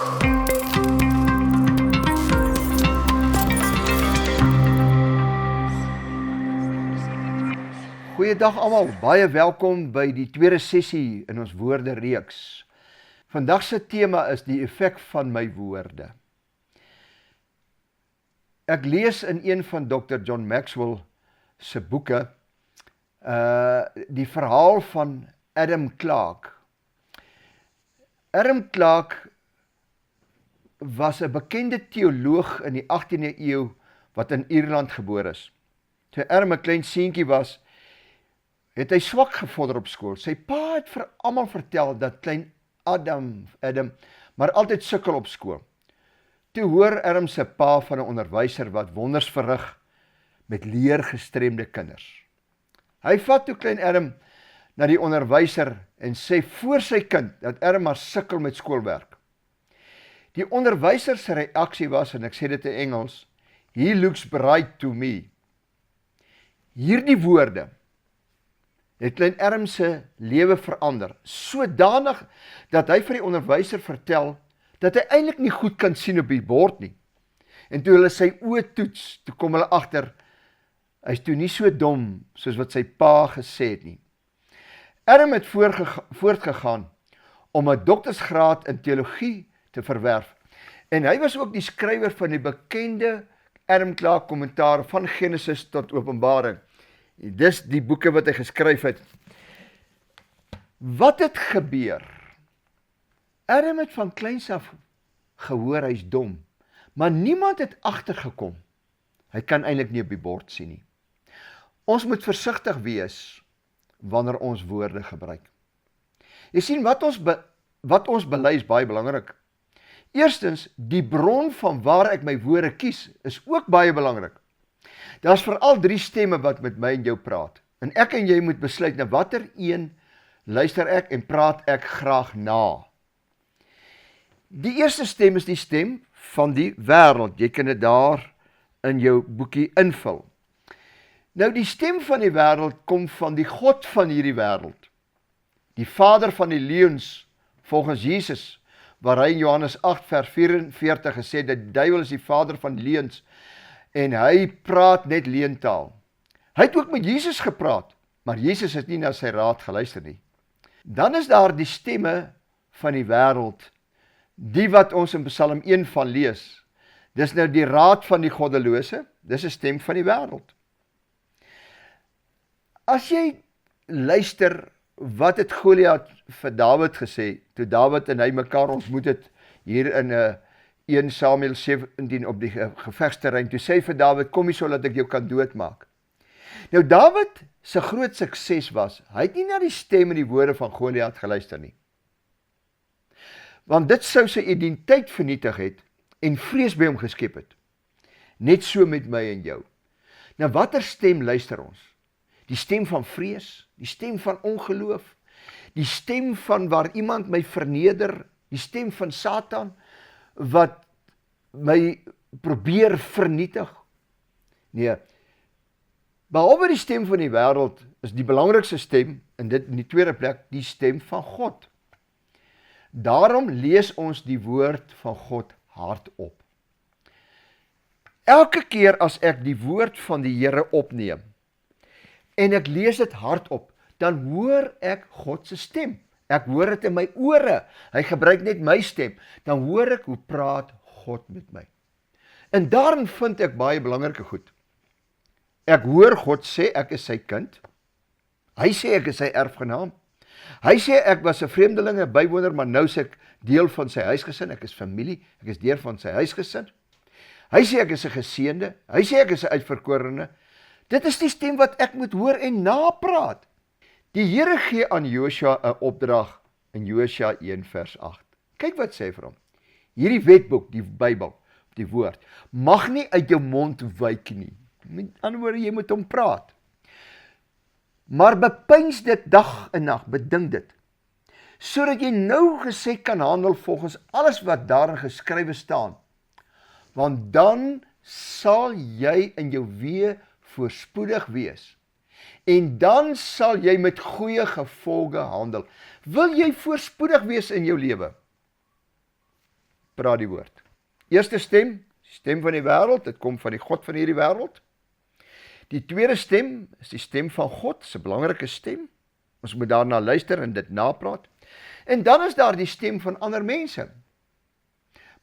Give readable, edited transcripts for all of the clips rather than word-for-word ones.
Goeiedag almal, baie welkom by die tweede sessie in ons woorde reeks. Vandag se tema is die effek van my woorde. Ek lees in een van Dr. John Maxwell se boeke die verhaal van Adam Clarke. Adam Clarke was 'n bekende teoloog in die 18de eeu wat in Ierland gebore is. Toe Adam 'n klein seentjie was, het hy swak gevorder op skool. Sy pa het vir almal vertel dat klein Adam, maar altyd sukkel op skool. Toe hoor Adam se pa van 'n onderwyser wat wonders verrig met leergestremde kinders. Hy vat toe klein Adam na die onderwyser en sê voor sy kind dat Adam maar sukkel met skoolwerk. Die onderwyser se reaksie was, en ek sê dit in Engels, "He looks bright to me." Hierdie woorde het klein Adam se lewe verander, sodanig dat hy vir die onderwyser vertel dat hy eintlik nie goed kan sien op die bord nie. En toe hulle sy oë toets, toe kom hulle agter, hy is toe nie so dom soos wat sy pa gesê het nie. Adam het voortgegaan om 'n doktorsgraad in teologie te verwerf, en hy was ook die skrywer van die bekende Adam Clarke kommentaar van Genesis tot Openbaring. Dis die boeke wat hy geskryf het. Wat het gebeur? Adam het van kleins af gehoor hy's dom, maar niemand het agtergekom. Hy kan eintlik nie op die bord sien nie. Ons moet versigtig wees wanneer ons woorde gebruik. Jy sien, wat ons bely is baie belangrik. Eerstens, die bron van waar ek my woorde kies, is ook baie belangrik. Daar's veral 3 stemme wat met my en jou praat. En ek en jy moet besluit na watter een luister ek en praat ek graag na. Die eerste stem is die stem van die wêreld. Jy kan dit daar in jou boekie invul. Nou, die stem van die wêreld kom van die God van hierdie wêreld. Die vader van die leuns, volgens Jesus, waar hy in Johannes 8 vers 44 gesê dat die duiwel is die vader van leuns, en hy praat net leentaal. Hy het ook met Jesus gepraat, maar Jesus het nie na sy raad geluister nie. Dan is daar die stemme van die wêreld, die wat ons in Psalm 1 van lees. Dis nou die raad van die goddelose, dis 'n stem van die wêreld. As jy luister, wat het Goliat vir Dawid gesê, toe Dawid en hy mekaar ontmoet het, hier in 1 Samuel 17 op die gevegsterrein, toe sê vir Dawid, kom hier so dat ek jou kan doodmaak. Nou Dawid se groot sukses was, hy het nie na die stem en die woorde van Goliat geluister nie. Want dit sou sy identiteit vernietig het en vrees by hom geskep het. Net so met my en jou. Nou watter stem luister ons? Die stem van vrees, die stem van ongeloof, die stem van waar iemand my verneder, die stem van Satan, wat my probeer vernietig. Nee, behalwe die stem van die wêreld, is die belangrikste stem, en dit in die tweede plek, die stem van God. Daarom lees ons die woord van God hardop. Elke keer as ek die woord van die Here opneem, en ek lees dit hardop, dan hoor ek God se stem. Ek hoor dit in my ore. Hy gebruik net my stem. Dan hoor ek hoe praat God met my. En daarin vind ek baie belangrike goed. Ek hoor God sê ek is sy kind. Hy sê ek is sy erfgenaam. Hy sê ek was 'n vreemdeling, 'n bywoner, maar nou is ek deel van sy huisgesin. Ek is familie, ek is deel van sy huisgesin. Hy sê ek is 'n geseënde. Hy sê ek is 'n uitverkorene. Dit is die stem wat ek moet hoor en napraat. Die Here gee aan Josua 'n opdrag in Josua 1 vers 8. Kyk wat sê vir hom. Hierdie wetboek, die Bybel, die woord, mag nie uit jou mond wyk nie. Met ander woorde, jy moet hom praat. Maar bepeins dit dag en nag, bedink dit, sodat jy nou gesê kan handel volgens alles wat daarin geskrywe staan. Want dan sal jy in jou weë voorspoedig wees. En dan sal jy met goeie gevolge handel. Wil jy voorspoedig wees in jou lewe? praat die woord. Eerste stem, stem van die wêreld, dit kom van die God van hierdie wêreld. Die tweede stem is die stem van God, is 'n belangrike stem. Ons moet daarna luister en dit napraat. En dan is daar die stem van ander mense.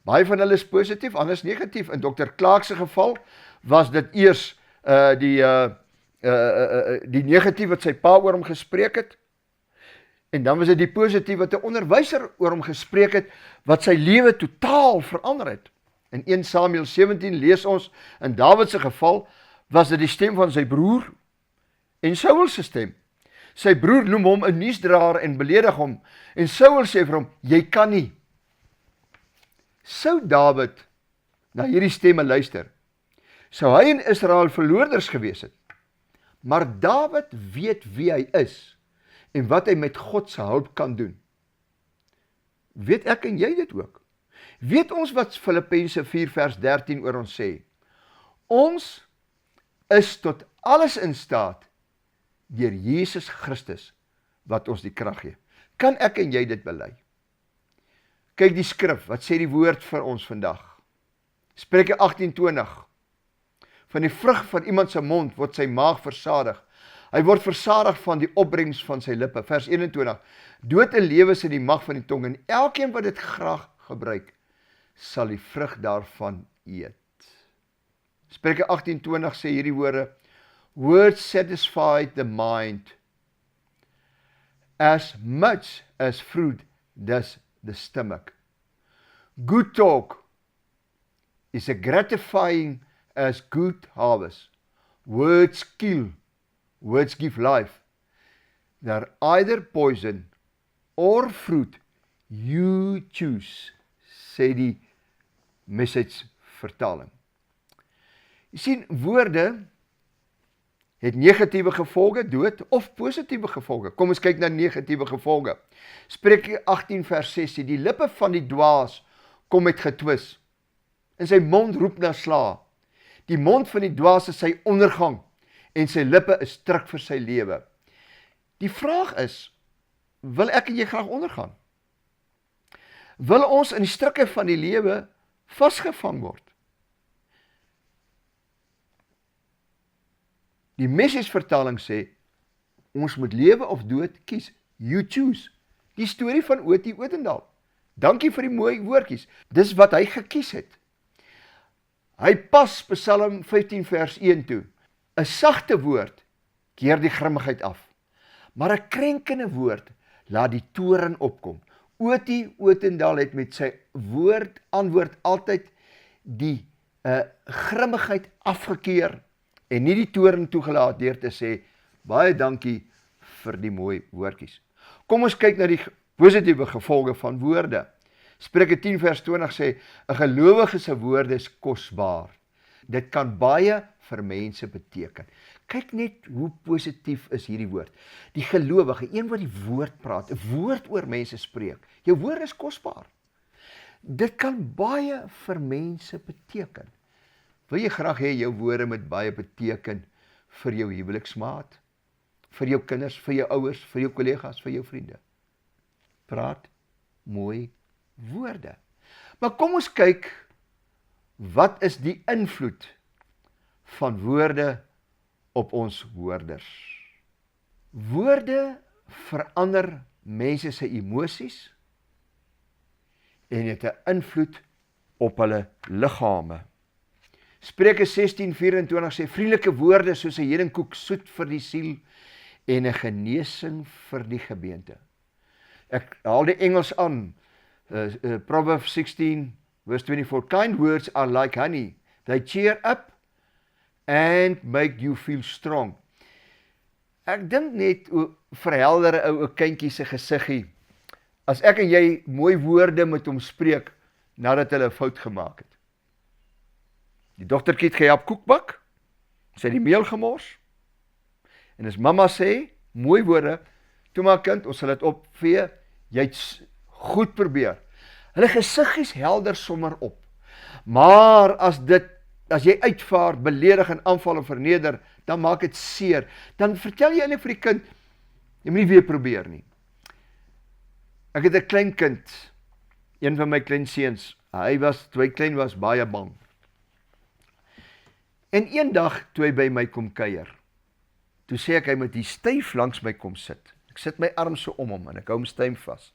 Baie van hulle is positief, ander is negatief. In Dr. Clark se geval was dit eers die negatief wat sy pa oor hom gespreek het. En dan was dit die positief wat 'n onderwyser oor hom gespreek het, wat sy lewe totaal verander het. In 1 Samuel 17 lees ons, in Dawid se geval, was dit die stem van sy broer en Saul se stem. Sy broer noem hom 'n nuusdraer en beledig hom, en Saul sê vir hom, jy kan nie. Sou Dawid na hierdie stemme luister, sou hy in Israel verloorders gewees het. Maar Dawid weet wie hy is, en wat hy met God se hulp kan doen. Weet ek en jy dit ook? Weet ons wat Filippense 4 vers 13 oor ons sê? Ons is tot alles in staat deur Jesus Christus wat ons die krag gee. Kan ek en jy dit bely? Kyk die skrif, wat sê die woord vir ons vandag? Spreuke 18:20. Van die vrug van iemand se mond word sy maag versadig. Hy word versadig van die opbrengs van sy lippe. Vers 21. Dood en lewe is in die mag van die tong, en elkeen wat dit graag gebruik, sal die vrug daarvan eet. Spreuke 18:20 sê hierdie woorde, words satisfy the mind, as much as fruit does the stomach. Good talk is as gratifying as good harvest. Words kill, words give life. They're either poison or fruit, you choose, sê die Message vertaling. Jy sien, woorde het negatiewe gevolge, dood, of positiewe gevolge. Kom ons kyk na negatiewe gevolge. Spreuke 18 vers 6, die lippe van die dwaas kom met getwis, en sy mond roep na sla. Die mond van die dwaas is sy ondergang, en sy lippe is druk vir sy lewe. Die vraag is, wil ek en jy graag ondergaan? Wil ons in die strikke van die lewe vasgevang word? Die Message vertaling sê, ons moet lewe of dood kies. You choose. Die storie van O.T. Odendaal. Dankie vir die mooi woordjies. Dis wat hy gekies het. Hy pas Psalm 15 vers 1 toe. 'n sagte woord keer die grimmigheid af, maar 'n krenkende woord laat die toorn opkom. O.T. Odendaal het met sy antwoord altyd die grimmigheid afgekeer en nie die toorn toegelaat deur te sê, baie dankie vir die mooi woordjies. Kom ons kyk na die positiewe gevolge van woorde. Spreuke 10 vers 20 sê, 'n gelowige se woorde is kosbaar. Dit kan baie vir mense beteken. Kyk net hoe positief is hierdie woord. Die gelowige, een wat die woord praat, 'n woord oor mense spreek. Jou woord is kosbaar. Dit kan baie vir mense beteken. Wil jy graag hê jou woorde moet baie beteken vir jou huweliksmaat, vir jou kinders, vir jou ouers, vir jou kollegas, vir jou vriende? Praat mooi woorde. Maar kom ons kyk, wat is die invloed van woorde op ons hoorders? Woorde verander mense se emosies en het 'n invloed op hulle liggame. Spreuke 16:24 sê, vriendelike woorde soos 'n heuningkoek, soet vir die siel en 'n genesing vir die gebeente. Ek haal die Engels aan, Proverbs 16 verse 24, kind words are like honey, they cheer up and make you feel strong. Ek dink net, verhelder 'n ou kindjie se gesiggie, as ek en jy mooi woorde met hom spreek, nadat hulle 'n fout gemaak het. Die dogtertjie het gehelp koekbak, sy het die meel gemors, en as mamma sê, mooi woorde, toe maar kind, ons sal dit opvee, jy het goed probeer. Hulle gesiggies helder sommer op. Maar as jy uitvaar, beledig en aanval en verneder, dan maak dit seer. Dan vertel jy eintlik vir die kind, jy moet nie weer probeer nie. Ek het 'n klein kind, een van my klein seuns, Toe hy klein was, baie bang. En een dag, toe hy by my kom kuier, toe sê ek, hy moet hier styf langs my kom sit. Ek sit my arm so om hom, en ek hou hom styf vas.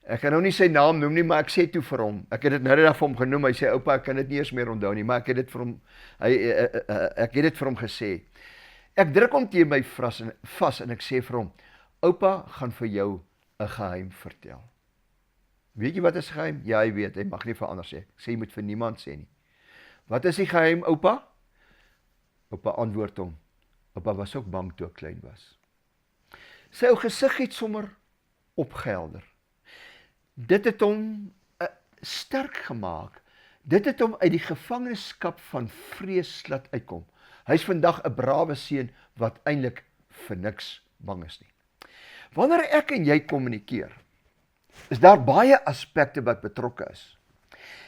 Ek kan nou nie sy naam noem nie, maar ek sê toe vir hom, ek het dit nou net vir hom genoem, hy sê, oupa, ek kan dit nie eens meer onthou nie, maar ek het dit vir hom, ek het dit vir hom gesê. Ek druk hom teen my vas en ek sê vir hom, oupa gaan vir jou 'n geheim vertel. Weet jy wat is geheim? Ja, hy weet, hy mag nie vir anders sê. Ek sê, jy moet vir niemand sê nie. Wat is die geheim, oupa? Oupa antwoord hom, oupa was ook bang toe ek klein was. Sy ou gesig het sommer opgehelder. Dit het hom sterk gemaak. Dit het hom uit die gevangenskap van vrees laat uitkom. Hy is vandag 'n brawe seun wat eintlik vir niks bang is nie. Wanneer ek en jy kommunikeer, is daar baie aspekte wat betrokke is.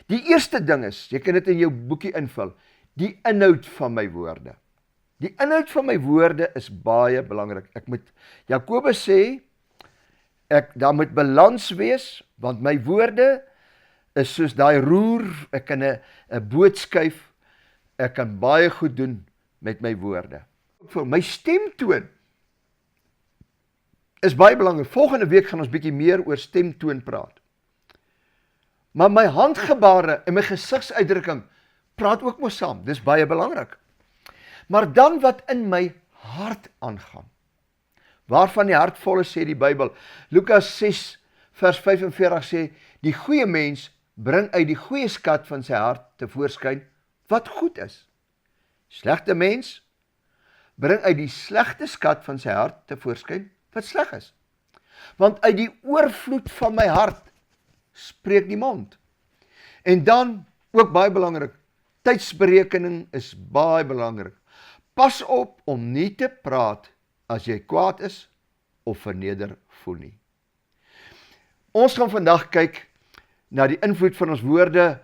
Die eerste ding is, jy kan dit in jou boekie invul, die inhoud van my woorde. Die inhoud van my woorde is baie belangrik. Jakobus sê, daar moet balans wees, want my woorde is soos daai roer, ek kan 'n boot skuif, ek kan baie goed doen met my woorde. My stemtoon is baie belangrik. Volgende week gaan ons bietjie meer oor stemtoon praat. Maar my handgebare en my gesigsuitdrukking praat ook mos saam. Dis baie belangrik. Maar dan wat in my hart aangaan. Waarvan die hart vol is, sê die Bybel. Lukas 6 vers 45 sê, die goeie mens bring uit die goeie skat van sy hart tevoorskyn wat goed is. Slegte mens bring uit die slegte skat van sy hart tevoorskyn wat sleg is. Want uit die oorvloed van my hart spreek die mond. En dan, ook baie belangrik, tydsberekening is baie belangrik. Pas op om nie te praat as jy kwaad is of verneder voel nie. Ons gaan vandag kyk na die invloed van ons woorde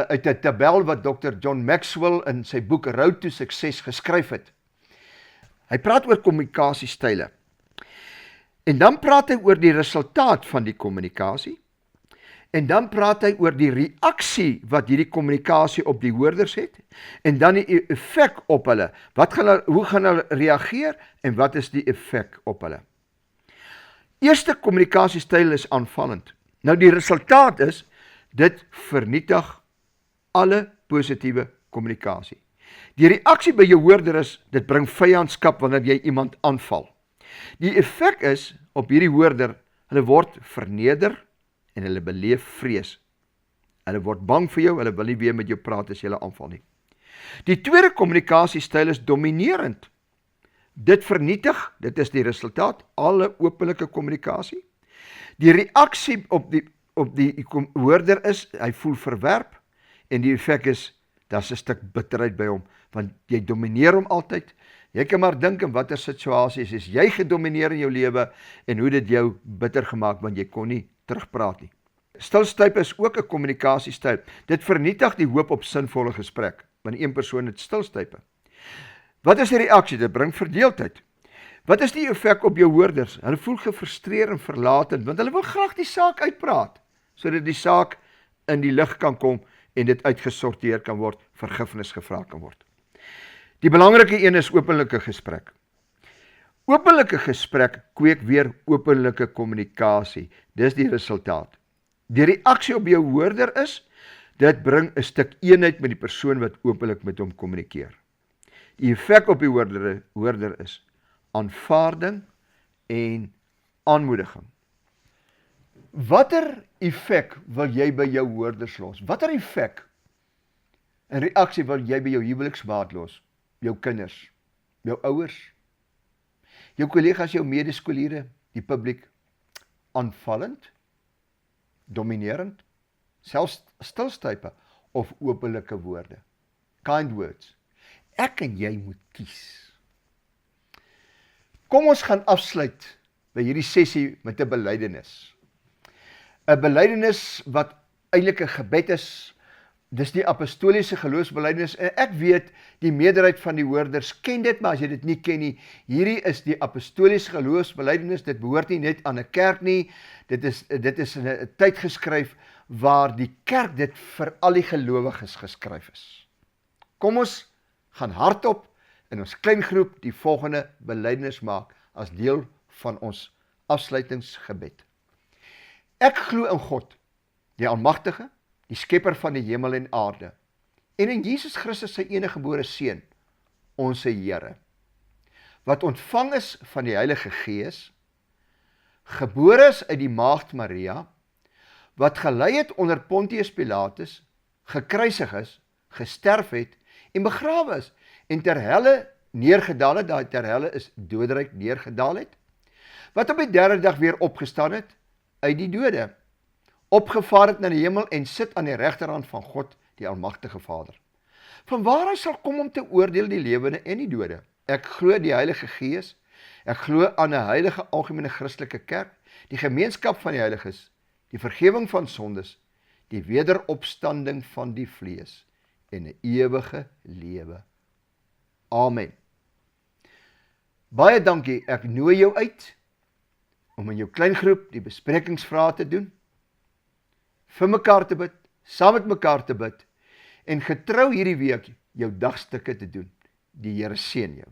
uit 'n tabel wat Dr. John Maxwell in sy boek Road to Success geskryf het. Hy praat oor kommunikasiestyle. En dan praat hy oor die resultaat van die kommunikasie. En dan praat hy oor die reaksie wat hierdie kommunikasie op die hoorders het. En dan die effek op hulle. Hoe gaan hulle reageer en wat is die effek op hulle? Eerste kommunikasiestyl is aanvallend. Nou die resultaat is, dit vernietig alle positiewe kommunikasie. Die reaksie by jou hoorder is, dit bring vyandskap wanneer jy iemand aanval. Die effek is, op hierdie hoorder, hulle word verneder en hulle beleef vrees. Hulle word bang vir jou, hulle wil nie weer met jou praat as jy hulle aanval nie. Die tweede kommunikasiestyl is dominerend. Dit vernietig, dit is die resultaat, alle openlike kommunikasie. Die reaksie op die hoorder is, hy voel verwerp, en die effek is, daar's 'n stuk bitterheid by hom, want jy domineer hom altyd. Jy kan maar dink in watter situasies is jy gedomineer in jou lewe, en hoe dit jou bitter gemaak, want jy kon nie terugpraat nie. Stilstype is ook 'n kommunikasiestyl. Dit vernietig die hoop op sinvolle gesprek, want een persoon het stilstype. Wat is die reaksie? Dit bring verdeeldheid. Wat is die effek op jou hoorders? Hulle voel gefrustreerd en verlaten, want hulle wil graag die saak uitpraat, sodat die saak in die lig kan kom en dit uitgesorteer kan word, vergifnis gevra kan word. Die belangrike een is openlike gesprek. Openlike gesprek kweek weer openlike kommunikasie. Dis die resultaat. Die reaksie op jou hoorder is, dit bring 'n stuk eenheid met die persoon wat openlik met hom kommunikeer. Die effek op die hoorder is aanvaarding en aanmoediging. Watter effek wil jy by jou hoorders los? Watter effek en reaksie wil jy by jou huweliksmaat los? Jou kinders, jou ouers, jou kollegas, jou medeskoliere, die publiek? Aanvallend, dominerend, selfs stilstype of openlike woorde? Kind words. Ek en jy moet kies. Kom ons gaan afsluit by hierdie sessie met 'n belydenis. 'n Belydenis wat eintlik 'n gebed is. Dis die apostoliese geloofsbelydenis. En ek weet, die meerderheid van die hoorders ken dit, maar as jy dit nie ken nie, hierdie is die apostoliese geloofsbelydenis. Dit behoort nie net aan 'n kerk nie. Dit is in 'n tyd geskryf waar die kerk dit vir al die gelowiges geskryf is. Kom ons gaan hardop in ons klein groep die volgende belydenis maak as deel van ons afsluitingsgebed. Ek glo in God, die Almagtige, die skepper van die hemel en aarde, en in Jesus Christus sy eniggebore Seun, ons Here, wat ontvang is van die Heilige Gees, gebore is uit die maagd Maria, wat gelei het onder Pontius Pilatus, gekruisig is, gesterf het en begrawe is, en ter helle neergedaal het, daai ter helle is doodryk neergedaal het, wat op die derde dag weer opgestaan het uit die dode, opgevaar het na die hemel en sit aan die regterhand van God, die Almagtige Vader. Vanwaar hy sal kom om te oordeel die lewende en die dode. Ek glo die Heilige Gees, ek glo aan 'n heilige algemene Christelike kerk, die gemeenskap van die heiliges, die vergifnis van sondes, die wederopstanding van die vlees en 'n ewige lewe. Amen. Baie dankie, ek nooi jou uit om in jou klein groep die besprekingsvrae te doen, vir mekaar te bid, saam met mekaar te bid, en getrou hierdie week jou dagstukke te doen. Die Here seën jou.